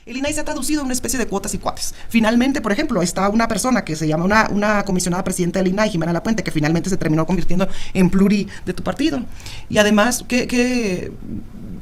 El INAI se ha traducido en una especie de cuotas y cuates. Finalmente, por ejemplo, está una persona que se llama una comisionada presidenta del INAI, Jimena Lapuente, que finalmente se terminó convirtiendo en pluri de tu partido. Y además, ¿qué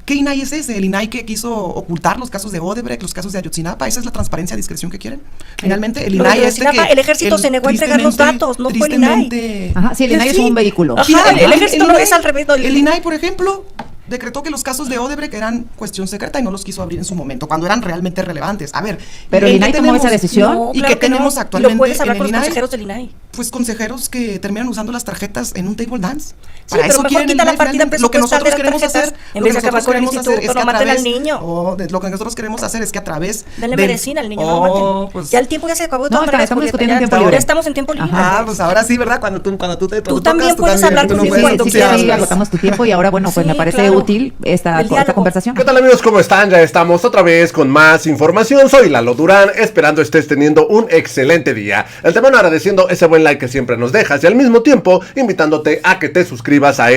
INAI es ese? El INAI que quiso ocultar los casos de Odebrecht, los casos de Ayotzinapa. ¿Esa es la transparencia, discreción que quieren? Finalmente, el INAI el ejército se negó a entregar los datos, no fue el INAI. Ajá, sí, el INAI es un vehículo. El ejército no es al revés. El INAI, por ejemplo, decretó que los casos de Odebrecht eran cuestión secreta y no los quiso abrir en su momento, cuando eran realmente relevantes. A ver, pero el INAI tomó esa decisión. No, ¿y qué tenemos actualmente? ¿Lo puedes hablar en con el los INAI? consejeros del INAI? Pues consejeros que terminan usando las tarjetas en un table dance. Sí, para eso quieren la partida lo que nosotros queremos hacer, en vez de acabar con el instituto, no maten al niño. Lo que nosotros queremos hacer es que a través denle medicina al niño, no lo maten. Pues, ya el tiempo ya se acabó de todas maneras. Estamos discutiendo en tiempo libre. Ya estamos en tiempo libre. Pues ahora sí, ¿verdad? Cuando tú te tú también puedes hablar con cuando quieras. Sí, agotamos tu tiempo y ahora, bueno, pues me parece útil esta conversación. ¿Qué tal, amigos? ¿Cómo están? Ya estamos otra vez con más información. Soy Lalo Durán, esperando estés teniendo un excelente día. El tema agradeciendo ese buen like que siempre nos dejas y al mismo tiempo invitándote a que te suscribas a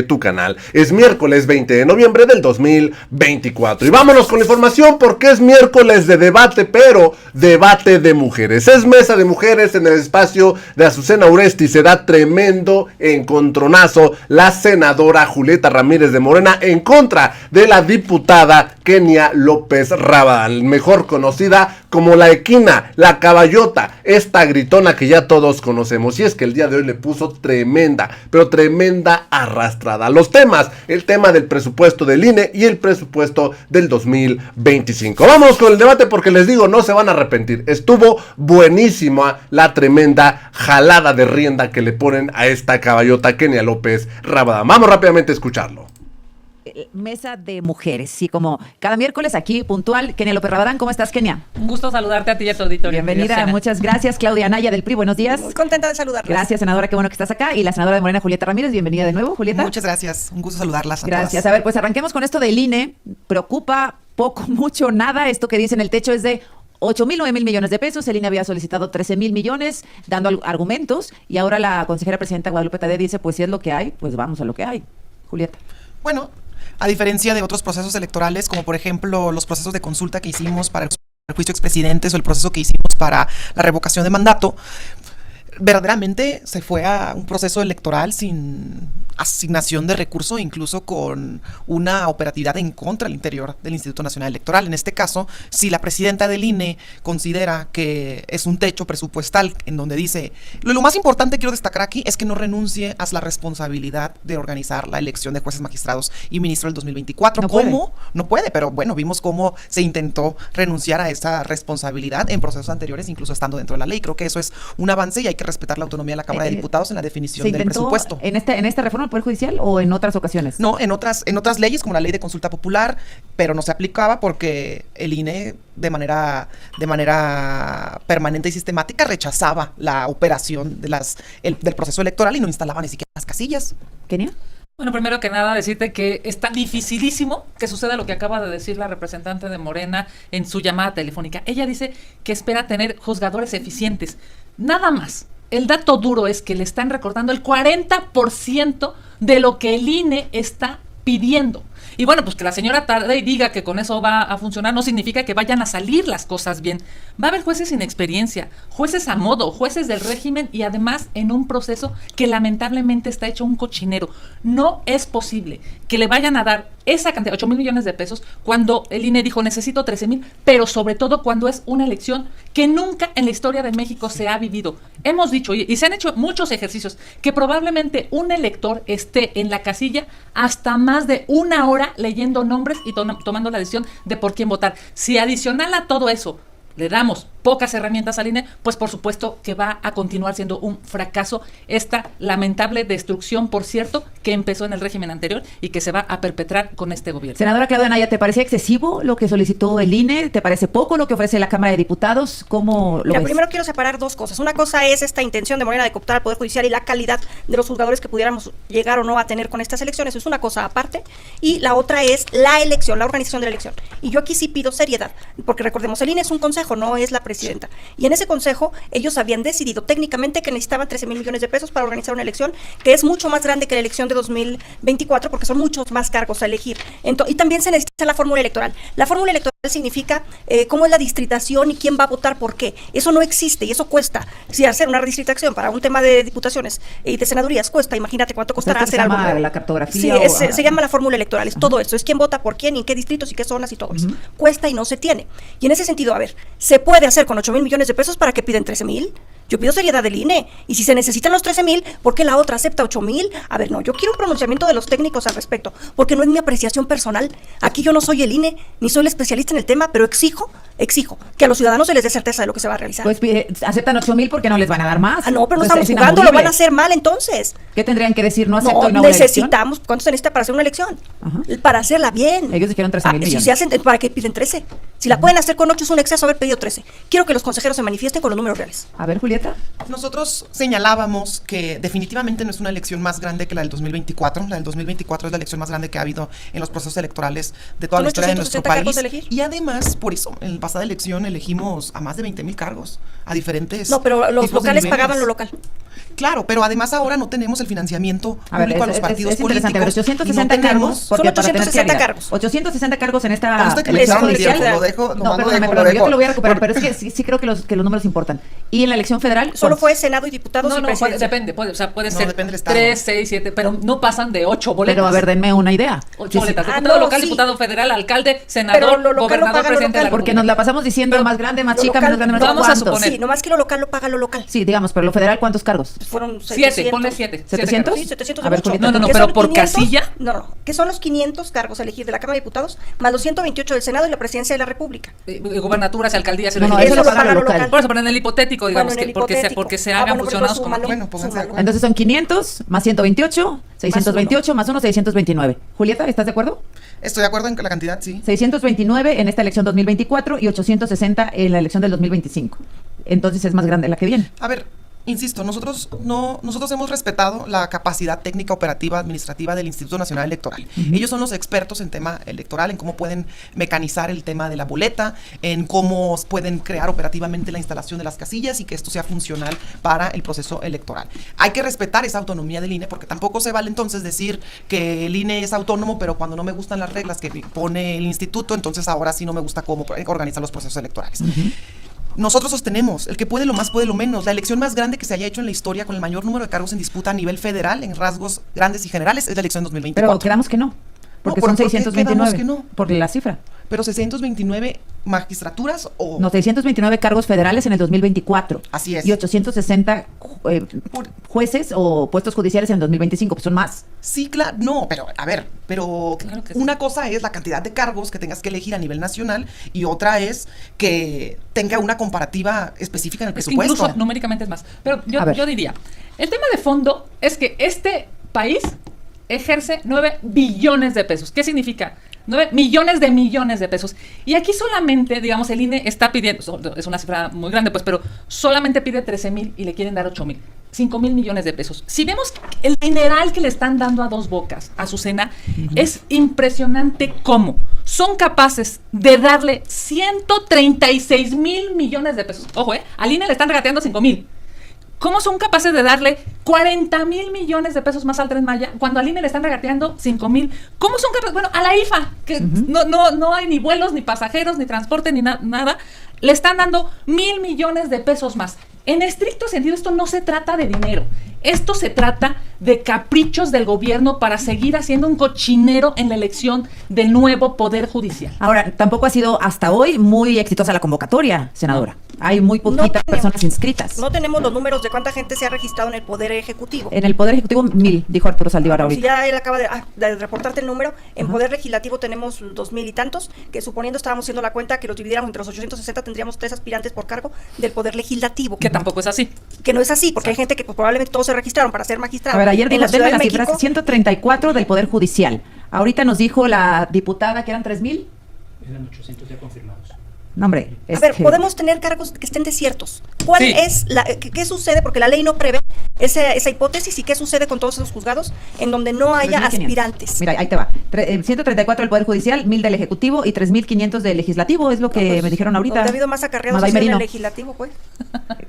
tu canal. Es miércoles 20 de noviembre del 2024 y vámonos con la información porque es miércoles de debate, pero debate de mujeres. Es mesa de mujeres en el espacio de Azucena Uresti. Se da tremendo encontronazo. La senadora Julieta Ramírez de Morena en contra de la diputada Kenia López Rabadán, mejor conocida como la Equina, la Caballota, esta gritona que ya todos conocemos. Y es que el día de hoy le puso tremenda, pero tremenda arrastrada. Los temas, el tema del presupuesto del INE y el presupuesto del 2025. Vamos con el debate porque les digo, no se van a arrepentir. Estuvo buenísima la tremenda jalada de rienda que le ponen a esta Caballota Kenia López Rabadán. Vamos rápidamente a escucharlo. Mesa de mujeres, sí, como cada miércoles aquí, puntual. Kenia López Rabadán, ¿cómo estás, Kenia? Un gusto saludarte a ti y a tu auditorio. Bienvenida, muchas gracias. Claudia Anaya del PRI, buenos días. Muy contenta de saludarlas. Gracias, senadora, qué bueno que estás acá. Y la senadora de Morena, Julieta Ramírez, bienvenida de nuevo, Julieta. Muchas gracias, un gusto saludarlas a Gracias, todas. A ver, pues arranquemos con esto del INE. Preocupa poco, mucho, nada. Esto que dicen el techo es de 8,000, 9,000 millones de pesos. El INE había solicitado 13,000 millones, dando argumentos. Y ahora la consejera presidenta Guadalupe Tadei dice, pues si es lo que hay, pues vamos a lo que hay. Julieta. Bueno, a diferencia de otros procesos electorales, como por ejemplo los procesos de consulta que hicimos para el juicio de expresidentes o el proceso que hicimos para la revocación de mandato, verdaderamente se fue a un proceso electoral sin asignación de recursos, incluso con una operatividad en contra del interior del Instituto Nacional Electoral. En este caso, si la presidenta del INE considera que es un techo presupuestal en donde dice, lo más importante quiero destacar aquí es que no renuncie a la responsabilidad de organizar la elección de jueces, magistrados y ministros del 2024. ¿Cómo? No puede, pero bueno, vimos cómo se intentó renunciar a esa responsabilidad en procesos anteriores, incluso estando dentro de la ley. Creo que eso es un avance y hay que respetar la autonomía de la Cámara de Diputados en la definición del presupuesto. ¿En esta reforma del Poder Judicial o en otras ocasiones? No, en otras leyes como la ley de consulta popular, pero no se aplicaba porque el INE de manera permanente y sistemática rechazaba la operación del proceso electoral y no instalaba ni siquiera las casillas. ¿Kenia? Bueno, primero que nada decirte que está dificilísimo que suceda lo que acaba de decir la representante de Morena en su llamada telefónica. Ella dice que espera tener juzgadores eficientes. Nada más. El dato duro es que le están recortando el 40% de lo que el INE está pidiendo. Y bueno, pues que la señora Tadei diga que con eso va a funcionar no significa que vayan a salir las cosas bien. Va a haber jueces sin experiencia, jueces a modo, jueces del régimen y además en un proceso que lamentablemente está hecho un cochinero. No es posible que le vayan a dar esa cantidad, 8,000 millones de pesos, cuando el INE dijo necesito 13,000, pero sobre todo cuando es una elección que nunca en la historia de México se ha vivido. Hemos dicho, y se han hecho muchos ejercicios, que probablemente un elector esté en la casilla hasta más de una hora leyendo nombres y tomando la decisión de por quién votar. Si adicional a todo eso le damos pocas herramientas al INE, pues por supuesto que va a continuar siendo un fracaso esta lamentable destrucción, por cierto, que empezó en el régimen anterior y que se va a perpetrar con este gobierno. Senadora Claudia Anaya, ¿te parece excesivo lo que solicitó el INE? ¿Te parece poco lo que ofrece la Cámara de Diputados? ¿Cómo lo ves? Primero quiero separar dos cosas. Una cosa es esta intención de Morena de cooptar al Poder Judicial y la calidad de los juzgadores que pudiéramos llegar o no a tener con estas elecciones. Es una cosa aparte. Y la otra es la elección, la organización de la elección. Y yo aquí sí pido seriedad, porque recordemos, el INE es un consejo, no es la presidenta. Y en ese consejo ellos habían decidido técnicamente que necesitaban 13,000 millones de pesos para organizar una elección que es mucho más grande que la elección de 2024 porque son muchos más cargos a elegir. Y también se necesita la fórmula electoral. La fórmula electoral significa cómo es la distritación y quién va a votar por qué. Eso no existe y eso cuesta. Si hacer una distritación para un tema de diputaciones y de senadurías cuesta, imagínate cuánto costará ¿Esto se hacer algo llama nuevo. la cartografía? Sí, o- se llama la fórmula electoral, es todo eso, es quién vota por quién y en qué distritos y qué zonas y todo eso. Cuesta y no se tiene. Y en ese sentido, a ver, ¿se puede hacer con 8,000 millones de pesos para que piden 13,000? Yo pido seriedad del INE. Y si se necesitan los 13,000, ¿por qué la otra acepta 8,000? A ver, no, yo quiero un pronunciamiento de los técnicos al respecto, porque no es mi apreciación personal. Aquí yo no soy el INE, ni soy el especialista en el tema, pero exijo que a los ciudadanos se les dé certeza de lo que se va a realizar. Pues aceptan 8,000 porque no les van a dar más. No, pero no Pues estamos es jugando, lo van inamovible. a hacer mal entonces. ¿Qué tendrían que decir? No acepto No, y no hago la elección. necesitamos, ¿cuánto se necesita para hacer una elección? Ajá. Para hacerla bien. Ellos dijeron 13,000 Si millones. se hacen, ¿para qué piden 13? Si la pueden hacer con 8 es un exceso haber pedido 13. Quiero que los consejeros se manifiesten con los números reales. A ver, Julieta. Nosotros señalábamos que definitivamente no es una elección más grande que la del 2024. La del 2024 es la elección más grande que ha habido en los procesos electorales de toda Son la historia de nuestro 860 país. cargos a elegir. Y además, por eso, en la pasada elección elegimos a más de 20,000 cargos, a diferentes No, pero los tipos de locales niveles. pagaban lo local. Claro, pero además ahora no tenemos el financiamiento A ver, público a los partidos es interesante. A ver, políticos. 860 y no tenemos- cargos. Porque Son para tener 860 claridad, cargos. 860 cargos en esta Consta que me elección quitaron el elección tiempo, lo federal. dejo, No, nomás lo perdóname, dejo, perdóname, yo dejo. te lo voy a recuperar, pero es que sí creo que los números importan. Y en la elección federal Solo son- fue Senado y diputados No, y no, presidencia. depende, puede No, ser depende del estado. 3, 6, 7, pero no pasan de 8 boletas. Pero a ver, denme una idea. 8 boletas. Ah, Diputado no, local, sí. diputado federal, alcalde, Pero senador, lo local lo gobernador, paga lo presidente de la local. Porque nos la pasamos diciendo más grande, más Lo chica, local- menos grande, menos vamos a ¿cuántos? suponer. Sí, nomás que lo local lo paga lo local. Sí, digamos, pero lo federal, ¿cuántos cargos? Fueron 7, ponle 7. 700. Sí, 700 A ver, de mucho. Julieta, No, no, no, ¿Qué pero son por 500? casilla. No, que son los 500 cargos a elegir de la Cámara de Diputados, más los 128 del Senado y la Presidencia de la República. Gubernaturas, alcaldías, No, no, legislaturas. eso lo paga lo local. local. Por eso, pero en el hipotético, digamos, Bueno, en el porque hipotético. se Ah, hagan bueno, fusionados pues como aquí. súmalo. Bueno, pónganse de acuerdo. Entonces son 500 más 128, 628 más 1, 629. Julieta, ¿estás de acuerdo? Estoy de acuerdo en que la cantidad, sí. 629 en esta elección 2024 y 860 en la elección del 2025. Entonces es más grande la que viene. A ver, insisto, nosotros hemos respetado la capacidad técnica, operativa, administrativa del Instituto Nacional Electoral. Ellos son los expertos en tema electoral, en cómo pueden mecanizar el tema de la boleta, en cómo pueden crear operativamente la instalación de las casillas y que esto sea funcional para el proceso electoral. Hay que respetar esa autonomía del INE, porque tampoco se vale entonces decir que el INE es autónomo, pero cuando no me gustan las reglas que pone el instituto, entonces ahora sí no me gusta cómo organizar los procesos electorales. Nosotros sostenemos, el que puede lo más puede lo menos. La elección más grande que se haya hecho en la historia con el mayor número de cargos en disputa a nivel federal, en rasgos grandes y generales, es la elección 2024. Pero quedamos que no. Porque No, son ¿por qué 629. quedamos que no? Por la cifra. Pero 629 magistraturas o... No, 629 cargos federales en el 2024. Así es. Y 860 jueces o puestos judiciales en el 2025, pues son más. Sí, claro, no, pero a ver, pero Claro que sí. una cosa es la cantidad de cargos que tengas que elegir a nivel nacional y otra es que tenga una comparativa específica en el Es que presupuesto. incluso numéricamente es más. Pero A ver. yo diría, el tema de fondo es que este país ejerce 9 billones de pesos. ¿Qué significa? 9 millones de pesos. Y aquí solamente, digamos, el INE está pidiendo, es una cifra muy grande, pues, pero solamente pide 13,000 y le quieren dar 8,000. 5,000 millones de pesos. Si vemos el dineral que le están dando a Dos Bocas, a Azucena, es impresionante cómo son capaces de darle 136,000 millones de pesos. Ojo, al INE le están regateando 5,000. ¿Cómo son capaces de darle 40,000 millones de pesos más al Tren Maya cuando al INE le están regateando 5,000? ¿Cómo son capaces? Bueno, a la IFA, que no hay ni vuelos, ni pasajeros, ni transporte, ni nada, le están dando 1,000 millones de pesos más. En estricto sentido, esto no se trata de dinero. Esto se trata de caprichos del gobierno para seguir haciendo un cochinero en la elección del nuevo Poder Judicial. Ahora, tampoco ha sido hasta hoy muy exitosa la convocatoria, senadora. Hay muy poquitas personas inscritas. No tenemos los números de cuánta gente se ha registrado en el Poder Ejecutivo. En el Poder Ejecutivo, 1,000, dijo Arturo Saldívar Si ahorita. ya él acaba de reportarte el número, en Poder Legislativo tenemos 2,000 y tantos, que suponiendo estábamos haciendo la cuenta que los dividiéramos entre los 860, tendríamos 3 aspirantes por cargo del Poder Legislativo. Que tampoco es así. Que no es así, porque hay gente que pues, probablemente todos se registraron para ser magistrado. A ver, ayer en dijo, la Ciudad denme de las cifras, México, 134 del Poder Judicial. Ahorita nos dijo la diputada que eran 3,000. Eran 800 ya confirmados. No, hombre. A ver, podemos tener cargos que estén desiertos. ¿Cuál Sí. es qué sucede? Porque la ley no prevé esa hipótesis y qué sucede con todos esos juzgados en donde no haya 3,500. aspirantes. Mira, ahí te va. 134 del Poder Judicial, 1,000 del Ejecutivo y 3,500 del Legislativo, es lo que me dijeron ahorita. Donde ha habido más acarreados Maday es en el Merino. legislativo, pues.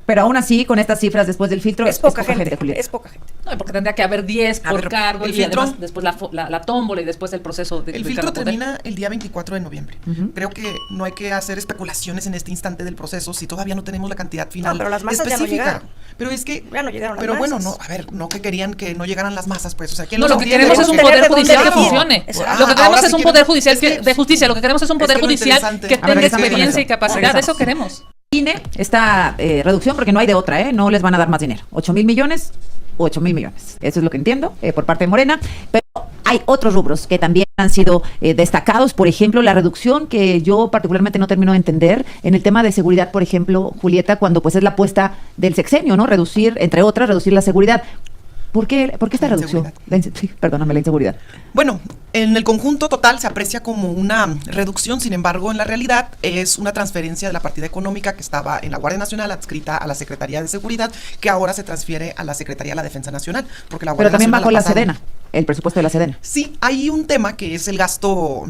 Pero aún así, con estas cifras después del filtro, Es poca gente, Julieta. es poca gente. No, porque tendría que haber 10 A por ver, cargo el y filtro- además después la tómbola y después el proceso de El de filtro cada poder. termina el día 24 de noviembre. Creo que no hay que hacer especulaciones en este instante del proceso si todavía no tenemos la cantidad final No, pero las masas ya no específica. llegaron. Pero es que Ya no llegaron las pero bueno, masas. no, a ver, no que querían que no llegaran las masas, pues, o sea, ¿quién No, los lo que entiende? queremos es un Tener poder de dónde judicial que elegir. funcione. Exacto. Lo que queremos ahora es sí un quiero- poder judicial es que- de justicia. Lo que queremos es un poder que lo judicial interesante- que A ver, tenga regresamos con experiencia y eso. capacidad. Regresamos. Eso queremos. INE, esta reducción, porque no hay de otra, no les van a dar más dinero. 8,000 millones, 8,000 millones. Eso es lo que entiendo por parte de Morena. Pero hay otros rubros que también han sido destacados. Por ejemplo, la reducción que yo particularmente no termino de entender en el tema de seguridad, por ejemplo, Julieta, cuando pues es la apuesta del sexenio, ¿no? Reducir, entre otras, reducir la seguridad. ¿Por qué esta La reducción? Sí, perdóname, la inseguridad. Bueno, en el conjunto total se aprecia como una reducción, sin embargo, en la realidad es una transferencia de la partida económica que estaba en la Guardia Nacional adscrita a la Secretaría de Seguridad, que ahora se transfiere a la Secretaría de la Defensa Nacional, porque la Pero Guardia también Nacional bajó la pasada- Sedena, el presupuesto de la Sedena. Sí, hay un tema que es el gasto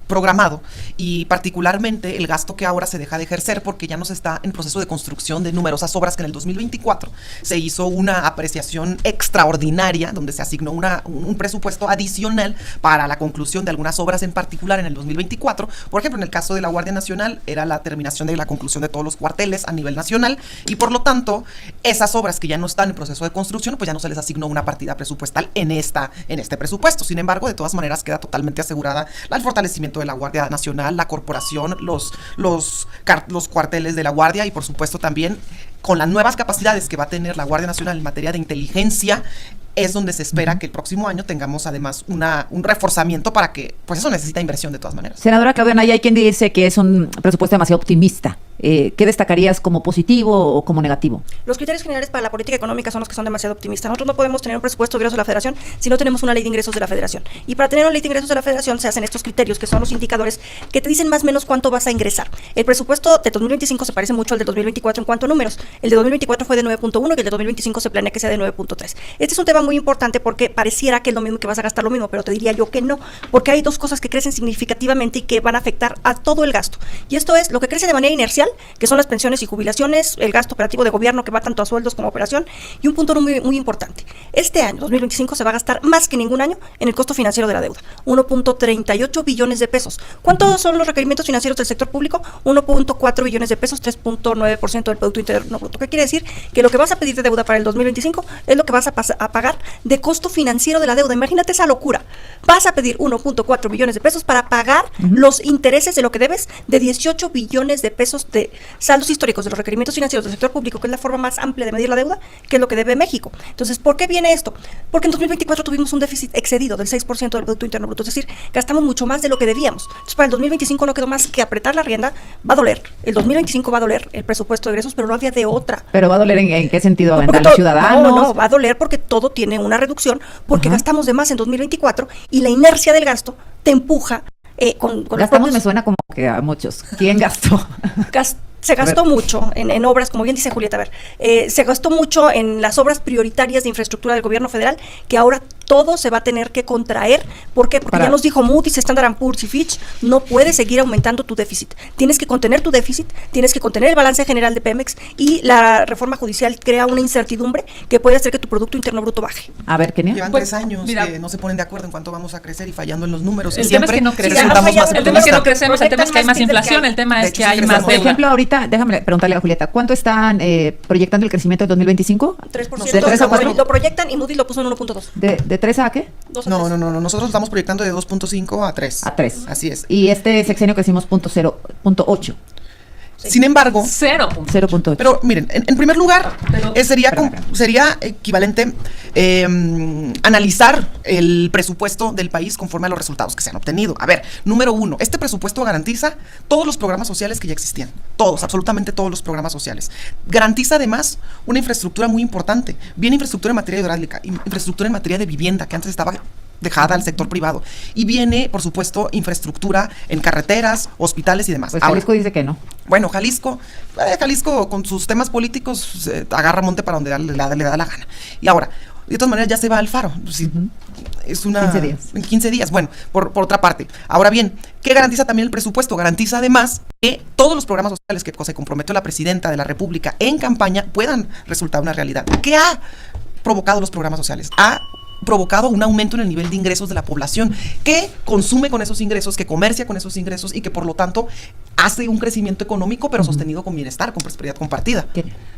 programado y particularmente el gasto que ahora se deja de ejercer porque ya no se está en proceso de construcción de numerosas obras que en el 2024 se hizo una apreciación extraordinaria donde se asignó un presupuesto adicional para la conclusión de algunas obras en particular en el 2024. Por ejemplo, en el caso de la Guardia Nacional era la terminación de la conclusión de todos los cuarteles a nivel nacional y por lo tanto esas obras que ya no están en proceso de construcción pues ya no se les asignó una partida presupuestal en este presupuesto. Sin embargo, de todas maneras queda totalmente asegurada el fortalecimiento de la Guardia Nacional, la corporación, los cuarteles de la Guardia y por supuesto también con las nuevas capacidades que va a tener la Guardia Nacional en materia de inteligencia, es donde se espera que el próximo año tengamos además un reforzamiento para que, pues eso necesita inversión de todas maneras. Senadora Claudia Naya, hay quien dice que es un presupuesto demasiado optimista. ¿Qué destacarías como positivo o como negativo? Los criterios generales para la política económica son los que son demasiado optimistas. Nosotros no podemos tener un presupuesto de ingresos de la Federación si no tenemos una ley de ingresos de la Federación. Y para tener una ley de ingresos de la Federación se hacen estos criterios, que son los indicadores que te dicen más o menos cuánto vas a ingresar. El presupuesto de 2025 se parece mucho al de 2024 en cuanto a números. El de 2024 fue de 9.1 y el de 2025 se planea que sea de 9.3. Este es un tema muy importante porque pareciera que es lo mismo, que vas a gastar lo mismo, pero te diría yo que no, porque hay dos cosas que crecen significativamente y que van a afectar a todo el gasto. Y esto es lo que crece de manera inercial, que son las pensiones y jubilaciones, el gasto operativo de gobierno que va tanto a sueldos como a operación, y un punto muy, muy importante. Este año, 2025, se va a gastar más que ningún año en el costo financiero de la deuda, 1.38 billones de pesos. ¿Cuántos son los requerimientos financieros del sector público? 1.4 billones de pesos, 3.9% del Producto Interno Bruto. ¿Qué quiere decir? Que lo que vas a pedir de deuda para el 2025 es lo que vas a pagar de costo financiero de la deuda. Imagínate esa locura. Vas a pedir 1.4 billones de pesos para pagar los intereses de lo que debes de 18 billones de pesos de saldos históricos de los requerimientos financieros del sector público, que es la forma más amplia de medir la deuda, que es lo que debe México. Entonces, ¿por qué viene esto? Porque en 2024 tuvimos un déficit excedido del 6% del Producto Interno Bruto, es decir, gastamos mucho más de lo que debíamos. Entonces, para el 2025 no quedó más que apretar la rienda. Va a doler. El 2025 va a doler el presupuesto de egresos, pero no había de otra. Pero va a doler en qué sentido, Porque a los ciudadanos. No, va a doler porque todo tiene una reducción, porque gastamos de más en 2024 y la inercia del gasto te empuja con los Gastamos, propios- me suena como que a muchos. ¿Quién gastó? Se gastó mucho en obras, como bien dice Julieta, se gastó mucho en las obras prioritarias de infraestructura del gobierno federal, que ahora todo se va a tener que contraer. ¿Por qué? Porque ya nos dijo Moody's, Standard & Poor's y Fitch, no puedes seguir aumentando tu déficit. Tienes que contener tu déficit, tienes que contener el balance general de Pemex, y la reforma judicial crea una incertidumbre que puede hacer que tu Producto Interno Bruto baje. A ver, Kenia. Llevan Pues, 3 años mira, que no se ponen de acuerdo en cuánto vamos a crecer y fallando en los números. El y tema es siempre que no crecemos. resultamos más El tema es que no optimistas. crecemos, el tema es que hay más inflación, el tema De es hecho, que sí hay más crecemos. Por deuda. ejemplo, ahorita, déjame preguntarle a Julieta, ¿cuánto están proyectando el crecimiento del 2025? 3%, ¿De 3 a 4? lo proyectan y Moody's lo puso en 1.2. ¿De 3 a qué? No, nosotros estamos proyectando de 2.5 a 3. A 3. Así es. Y este sexenio crecimos 0.8. Sin embargo, 0.8. pero miren, en primer lugar, sería Perdón. sería equivalente analizar el presupuesto del país conforme a los resultados que se han obtenido. A ver, número 1, este presupuesto garantiza todos los programas sociales que ya existían. Todos, absolutamente todos los programas sociales. Garantiza además una infraestructura muy importante. Bien infraestructura en materia hidráulica, infraestructura en materia de vivienda, que antes estaba dejada al sector privado. Y viene, por supuesto, infraestructura en carreteras, hospitales y demás. Pues Ahora, Jalisco dice que no. bueno, Jalisco con sus temas políticos agarra monte para donde le da la gana. Y ahora, de todas maneras ya se va al Faro. Sí, es una 15 días. En 15 días. Bueno, por otra parte. Ahora bien, ¿qué garantiza también el presupuesto? Garantiza además que todos los programas sociales que se comprometió la presidenta de la República en campaña puedan resultar una realidad. ¿Qué ha provocado los programas sociales? Ha provocado un aumento en el nivel de ingresos de la población que consume con esos ingresos, que comercia con esos ingresos y que por lo tanto hace un crecimiento económico pero sostenido con bienestar, con prosperidad compartida.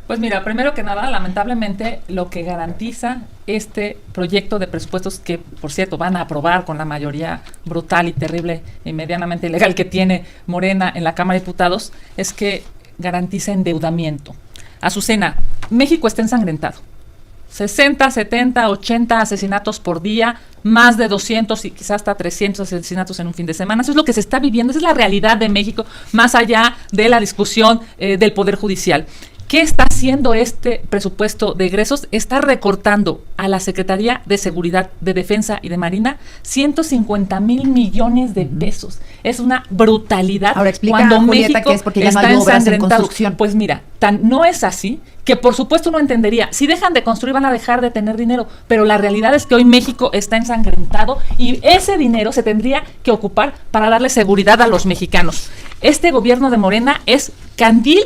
Pues mira, primero que nada, lamentablemente lo que garantiza este proyecto de presupuestos que, por cierto, van a aprobar con la mayoría brutal y terrible y medianamente ilegal que tiene Morena en la Cámara de Diputados, es que garantiza endeudamiento. Azucena, México está ensangrentado. 60, 70, 80 asesinatos por día, más de 200 y quizás hasta 300 asesinatos en un fin de semana. Eso es lo que se está viviendo, esa es la realidad de México, más allá de la discusión del Poder Judicial. ¿Qué está haciendo este presupuesto de egresos? Está recortando a la Secretaría de Seguridad, de Defensa y de Marina 150,000 millones de pesos. Es una brutalidad. Ahora explica, cuando Julieta, México que es porque ya no está hay obras en ensangrentado. construcción. Pues mira, no es así, que por supuesto uno entendería, si dejan de construir van a dejar de tener dinero, pero la realidad es que hoy México está ensangrentado y ese dinero se tendría que ocupar para darle seguridad a los mexicanos. Este gobierno de Morena es candil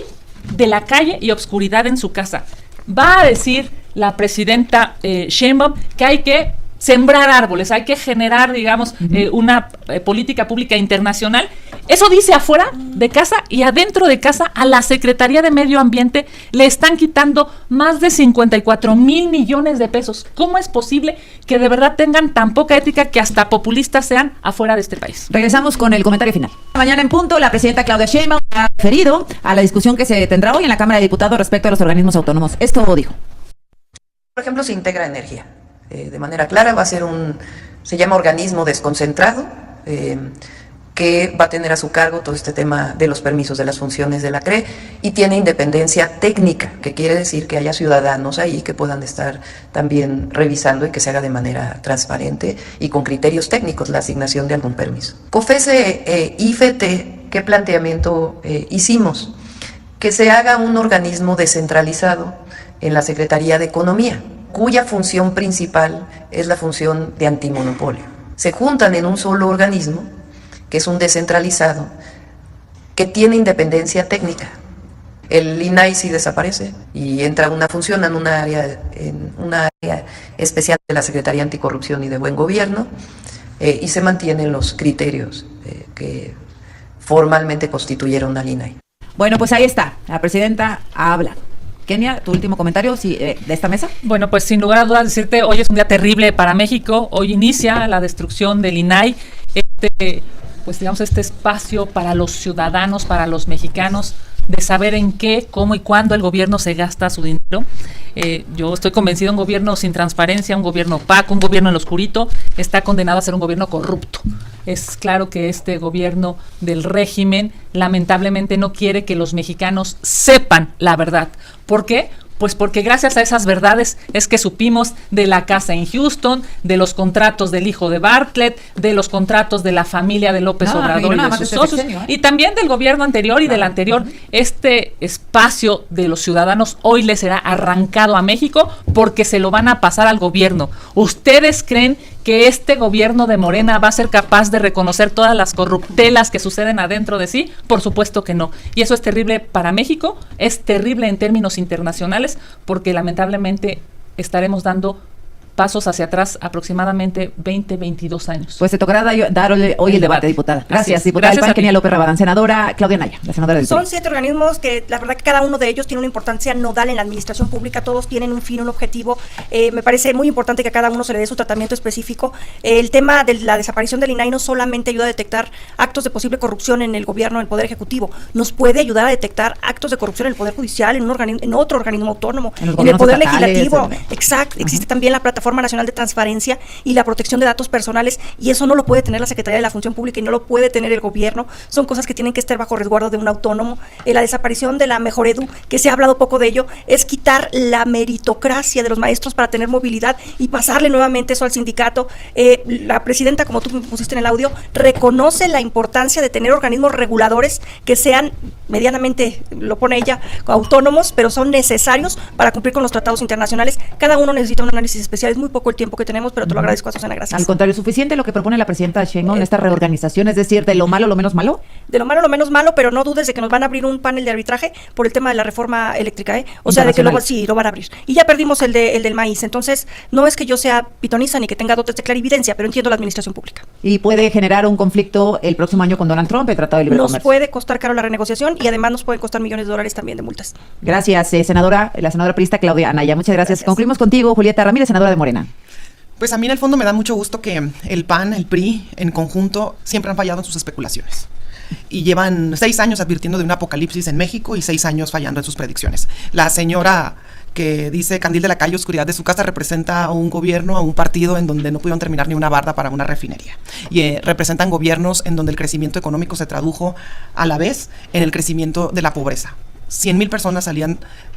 de la calle y obscuridad en su casa. Va a decir la presidenta Sheinbaum que hay que sembrar árboles, hay que generar, digamos, una política pública internacional. Eso dice afuera de casa, y adentro de casa a la Secretaría de Medio Ambiente le están quitando más de 54,000 millones de pesos. ¿Cómo es posible que de verdad tengan tan poca ética que hasta populistas sean afuera de este país? Regresamos con el comentario final. Mañana en punto, la presidenta Claudia Sheinbaum ha referido a la discusión que se tendrá hoy en la Cámara de Diputados respecto a los organismos autónomos. Esto dijo. Por ejemplo, se integra energía. De manera clara va a ser se llama organismo desconcentrado, que va a tener a su cargo todo este tema de los permisos de las funciones de la CRE y tiene independencia técnica, que quiere decir que haya ciudadanos ahí que puedan estar también revisando y que se haga de manera transparente y con criterios técnicos la asignación de algún permiso. COFESE IFT, ¿qué planteamiento hicimos? Que se haga un organismo descentralizado en la Secretaría de Economía, cuya función principal es la función de antimonopolio. Se juntan en un solo organismo, que es un descentralizado, que tiene independencia técnica. El INAI sí desaparece y entra una función en una área especial de la Secretaría Anticorrupción y de Buen Gobierno, y se mantienen los criterios que formalmente constituyeron al INAI. Bueno, pues ahí está. La presidenta habla. Kenia, tu último comentario de esta mesa. Bueno, pues sin lugar a dudas decirte, hoy es un día terrible para México. Hoy inicia la destrucción del INAI. Pues digamos, este espacio para los ciudadanos, para los mexicanos, de saber en qué, cómo y cuándo el gobierno se gasta su dinero. Yo estoy convencido, un gobierno sin transparencia, un gobierno opaco, un gobierno en lo oscurito, está condenado a ser un gobierno corrupto. Es claro que este gobierno del régimen lamentablemente no quiere que los mexicanos sepan la verdad. ¿Por qué? Pues porque gracias a esas verdades es que supimos de la casa en Houston, de los contratos del hijo de Bartlett, de los contratos de la familia de López Obrador y de sus socios, y también del gobierno anterior y del anterior. Este espacio de los ciudadanos hoy le será arrancado a México porque se lo van a pasar al gobierno. ¿Ustedes creen que este gobierno de Morena va a ser capaz de reconocer todas las corruptelas que suceden adentro de sí? Por supuesto que no. Y eso es terrible para México, es terrible en términos internacionales, porque lamentablemente estaremos dando pasos hacia atrás aproximadamente 20, 22 años. Pues te tocará dar hoy el debate, diputada. Gracias, diputada del PAN, Kenia López Rabadán. Senadora Claudia Anaya, la senadora del PRI. Son 7 organismos que la verdad que cada uno de ellos tiene una importancia nodal en la administración pública, todos tienen un fin, un objetivo. Me parece muy importante que a cada uno se le dé su tratamiento específico. El tema de la desaparición del INAI no solamente ayuda a detectar actos de posible corrupción en el gobierno, en el Poder Ejecutivo, nos puede ayudar a detectar actos de corrupción en el Poder Judicial, en otro organismo autónomo, en el Poder Legislativo. Exacto, existe también la plataforma Reforma Nacional de Transparencia y la protección de datos personales, y eso no lo puede tener la Secretaría de la Función Pública y no lo puede tener el gobierno. Son cosas que tienen que estar bajo resguardo de un autónomo. La desaparición de la Mejor Edu, que se ha hablado poco de ello, es quitar la meritocracia de los maestros para tener movilidad y pasarle nuevamente eso al sindicato. La presidenta, como tú me pusiste en el audio, reconoce la importancia de tener organismos reguladores que sean medianamente, lo pone ella, autónomos, pero son necesarios para cumplir con los tratados internacionales. Cada uno necesita un análisis especial. Es muy poco el tiempo que tenemos, pero te lo agradezco, Azucena, gracias. Al contrario, suficiente lo que propone la presidenta Sheinbaum, esta reorganización, es decir, de lo malo lo menos malo. De lo malo lo menos malo, pero no dudes de que nos van a abrir un panel de arbitraje por el tema de la reforma eléctrica, o sea, de que luego sí lo van a abrir. Y ya perdimos el del maíz, entonces no es que yo sea pitoniza ni que tenga dotes de clarividencia, pero entiendo la administración pública. Y puede generar un conflicto el próximo año con Donald Trump, el Tratado de Libre Nos Comercio. puede costar caro la renegociación y además nos pueden costar millones de dólares también de multas. Gracias, senadora, la senadora priista Claudia Anaya. Muchas gracias. Concluimos contigo, Julieta Ramírez, senadora de Morena. Pues a mí en el fondo me da mucho gusto que el PAN, el PRI, en conjunto, siempre han fallado en sus especulaciones. Y llevan 6 años advirtiendo de un apocalipsis en México y 6 años fallando en sus predicciones. La señora que dice candil de la calle, oscuridad de su casa, representa a un gobierno, a un partido en donde no pudieron terminar ni una barda para una refinería. Y representan gobiernos en donde el crecimiento económico se tradujo a la vez en el crecimiento de la pobreza. 100,000 personas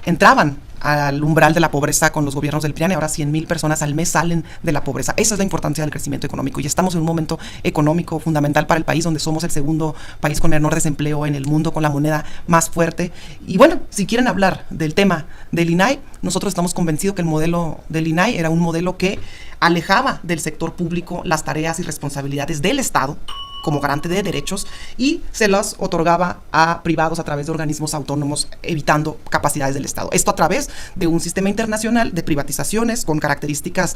entraban al umbral de la pobreza con los gobiernos del PRI, y ahora 100,000 personas al mes salen de la pobreza. Esa es la importancia del crecimiento económico, y estamos en un momento económico fundamental para el país, donde somos el segundo país con menor desempleo en el mundo, con la moneda más fuerte. Y bueno, si quieren hablar del tema del INAI, nosotros estamos convencidos que el modelo del INAI era un modelo que alejaba del sector público las tareas y responsabilidades del Estado como garante de derechos y se los otorgaba a privados a través de organismos autónomos, evitando capacidades del Estado. Esto a través de un sistema internacional de privatizaciones con características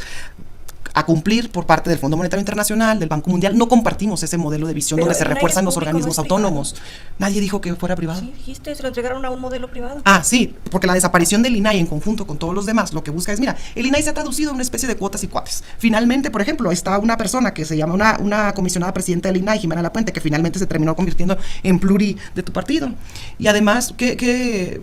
a cumplir por parte del Fondo Monetario Internacional, del Banco Mundial. No compartimos ese modelo de visión Pero donde se el INAI refuerzan es los público, organismos no es autónomos. privado. Nadie dijo que fuera privado. Sí, dijiste, se lo entregaron a un modelo privado. Ah, sí, porque la desaparición del INAI en conjunto con todos los demás, lo que busca es, mira, el INAI se ha traducido en una especie de cuotas y cuates. Finalmente, por ejemplo, está una persona que se llama una comisionada presidenta del INAI, Jimena Lapuente, que finalmente se terminó convirtiendo en pluri de tu partido. Y además, ¿qué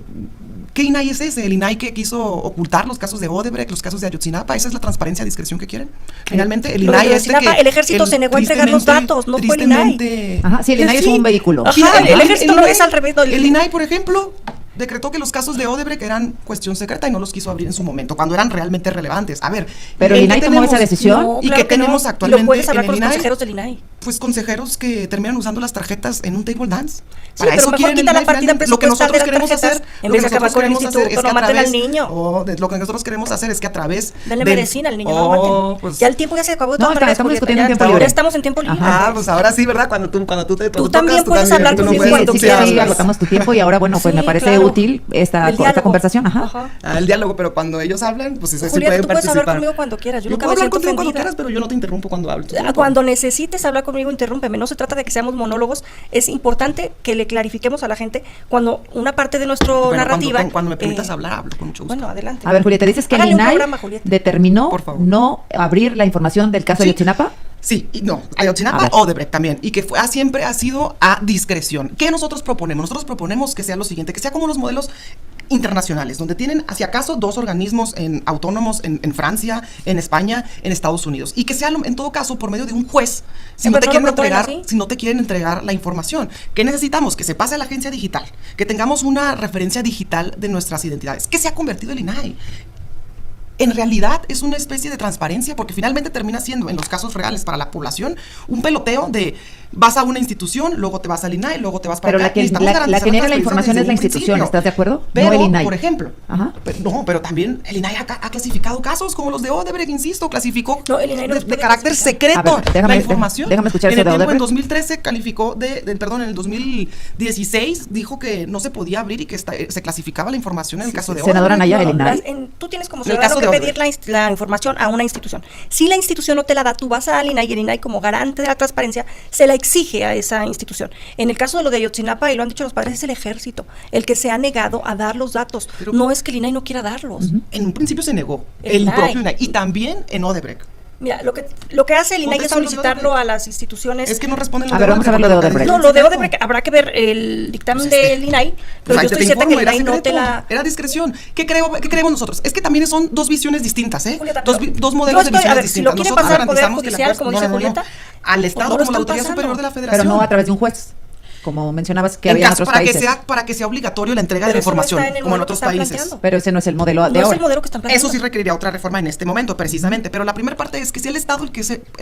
INAI es ese? El INAI que quiso ocultar los casos de Odebrecht, los casos de Ayotzinapa. ¿Esa es la transparencia y discreción que quieren? Finalmente, el Lo de INAI es Ayotzinapa, el ejército se negó a entregar los datos, no fue el INAI. Ajá, sí, el INAI es un vehículo. Ajá, el ejército no es al revés. No, El INAI, por ejemplo, decretó que los casos de Odebrecht eran cuestión secreta y no los quiso abrir en su momento, cuando eran realmente relevantes. A ver, pero el INAI tomó esa decisión. No, ¿Y claro qué que no. tenemos Y actualmente lo puedes hablar en con el los INAI? consejeros del INAI. Pues consejeros que terminan usando las tarjetas en un table dance. Sí, pero mejor quieren el quita la INAI partida finalmente. Lo que presupuestal de nosotros las queremos tarjetas, hacer, en lo vez que de acabar nosotros con el queremos hacer instituto, es que no a maten al través, niño. lo que nosotros queremos hacer es que a través Denle del- medicina al niño, no lo maten. pues, Ya el tiempo ya se acabó de No, todas maneras, estamos Julieta, discutiendo en ya tiempo ahora libre. estamos en tiempo libre. pues ahora sí, ¿verdad? Cuando tú te Tú también puedes hablar tú no conmigo puedes cuando Sí, sí, quieras. sí, agotamos tu tiempo y ahora, bueno, pues Sí, me parece claro. útil esta El diálogo. conversación. Ajá. El diálogo, pero cuando ellos hablan, pues eso sí Julieta, pueden tú puedes hablar participar. conmigo cuando quieras. Yo Yo nunca puedo me hablar siento contigo cuando ofendida. quieras, pero yo no te interrumpo cuando hablo. Cuando necesites hablar conmigo, interrúmpeme. No se trata de que seamos monólogos. Es importante que le clarifiquemos a la gente cuando una parte de nuestra Bueno, narrativa. cuando me permitas hablar, hablo con mucho gusto. Bueno, adelante. A ver, Julieta, dices que el Hágale un INAI programa, Julieta. determinó Por favor. no abrir la información del caso de Sí. Ayotzinapa. Sí, y no, A Ayotzinapa, ver. Odebrecht también, y que siempre ha sido a discreción. ¿Qué nosotros proponemos? Nosotros proponemos que sea lo siguiente, que sea como los modelos internacionales, donde tienen, hacia acaso, 2 organismos autónomos en Francia, en España, en Estados Unidos, y que sea, en todo caso, por medio de un juez, si no, Pero no lo proponen así. si no te quieren entregar la información. ¿Qué necesitamos? Que se pase a la agencia digital, que tengamos una referencia digital de nuestras identidades, que se ha convertido el INAI. En realidad es una especie de transparencia, porque finalmente termina siendo, en los casos reales para la población, un peloteo de vas a una institución, luego te vas al INAI, luego te vas para Pero acá. la que Necesitamos la garantizar niega la transparencia información desde es la un institución, principio. ¿estás de acuerdo? Pero, No el INAI. por ejemplo, Ajá. pero también el INAI ha clasificado casos como los de Odebrecht, insisto, clasificó No, el INAI no de, los puede carácter clasificar. secreto A ver, déjame- la información. déjame escuchar en eso el de tiempo, en Odebrecht. 2013 calificó en el 2016 dijo que no se podía abrir y que se clasificaba la información en el caso de Senadora Odebrecht. Naya, el INAI. Tú tienes como En el ciudadano caso que de pedir la información a una institución. Si la institución no te la da, tú vas al INAI y el INAI, como garante de la transparencia, se la exige a esa institución. En el caso de lo de Ayotzinapa, y lo han dicho los padres, es el ejército el que se ha negado a dar los datos. No es que el INAI no quiera darlos. En un principio se negó El el INAI. propio INAI y también en Odebrecht. Mira, lo que hace el INAI es Contesta lo de solicitarlo Odebrecht. a las instituciones. Es que no responden lo A de ver, vamos a ver lo de Odebrecht. No, lo de Odebrecht, habrá que ver el dictamen del INAI, pero yo estoy cierta que el INAI no te la... Era discreción. ¿Qué creemos nosotros? Es que también son dos visiones distintas, ¿eh? Julieta, Dos modelos de yo estoy- a visiones ver, si lo distintas. quiere Nosotros pasar al Poder garantizamos que la Judicial, como dice Julieta, al Estado no lo como la están autoridad pasando. superior de la Federación. Pero no a través de un juez, como mencionabas que En había en caso, otros para países. para que sea obligatorio la entrega de Pero la eso no información, está en el como en modelo que otros están países. planteando. Pero ese no es el modelo de No es ahora. el modelo que están planteando. Eso sí requeriría otra reforma en este momento, precisamente. Pero la primera parte es que sea el Estado el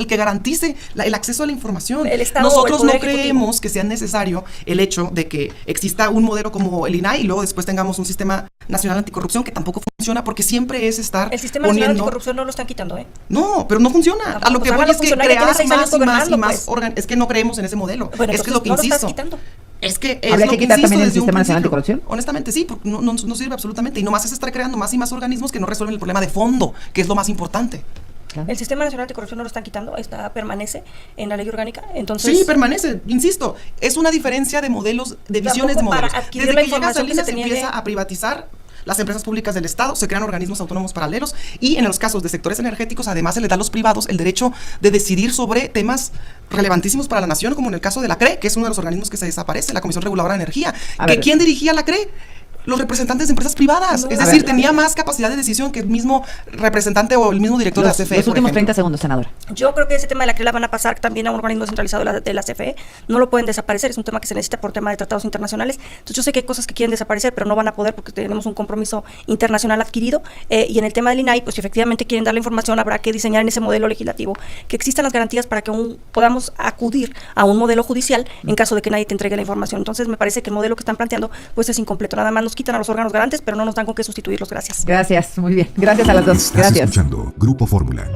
que garantice el acceso a la información. El Estado o el Nosotros no Poder Ejecutivo. creemos que sea necesario el hecho de que exista un modelo como el INAI y luego después tengamos un sistema nacional anticorrupción que tampoco funciona porque siempre es estar El sistema nacional poniendo... anticorrupción no lo están quitando, ¿eh? No, pero no funciona. Tampoco, A lo que pues, voy hágalo es que funcionar, ya tiene crear 6 años más y más y gobernando, más pues. es que no creemos en ese modelo. Bueno, es que es lo que entonces, no lo insisto. estás quitando. Es que es Habría lo que que quitar insisto también el desde un Sistema Nacional principio. Anticorrupción. Honestamente, sí, porque no sirve absolutamente. Y nomás es estar creando más y más organismos que no resuelven el problema de fondo, que es lo más importante. El Sistema Nacional Anticorrupción no lo están quitando, permanece en la ley orgánica. Entonces, Sí, permanece, insisto. Es una diferencia de modelos, de visiones de Tampoco para modelos. adquirir Desde la que llega información que se Salinas se tenía empieza que- a privatizar las empresas públicas del Estado, se crean organismos autónomos paralelos y en los casos de sectores energéticos además se le da a los privados el derecho de decidir sobre temas relevantísimos para la nación, como en el caso de la CRE, que es uno de los organismos que se desaparece, la Comisión Reguladora de Energía. A ver. ¿Quién dirigía la CRE? Los representantes de empresas privadas. No, Es a decir, ver. tenía más capacidad de decisión que el mismo representante o el mismo director de la CFE. Los por últimos ejemplo. 30 segundos, senadora. yo creo que ese tema de la CRE la van a pasar también a un organismo centralizado de la CFE. No lo pueden desaparecer, es un tema que se necesita por tema de tratados internacionales. Entonces yo sé que hay cosas que quieren desaparecer, pero no van a poder porque tenemos un compromiso internacional adquirido. Y en el tema del INAI, pues si efectivamente quieren dar la información, habrá que diseñar en ese modelo legislativo que existan las garantías para que podamos acudir a un modelo judicial en caso de que nadie te entregue la información. Entonces me parece que el modelo que están planteando pues es incompleto. Nada más nos quitan a los órganos garantes, pero no nos dan con qué sustituirlos. Gracias. Gracias, muy bien. Gracias a las dos. Estás Gracias. escuchando Grupo Fórmula.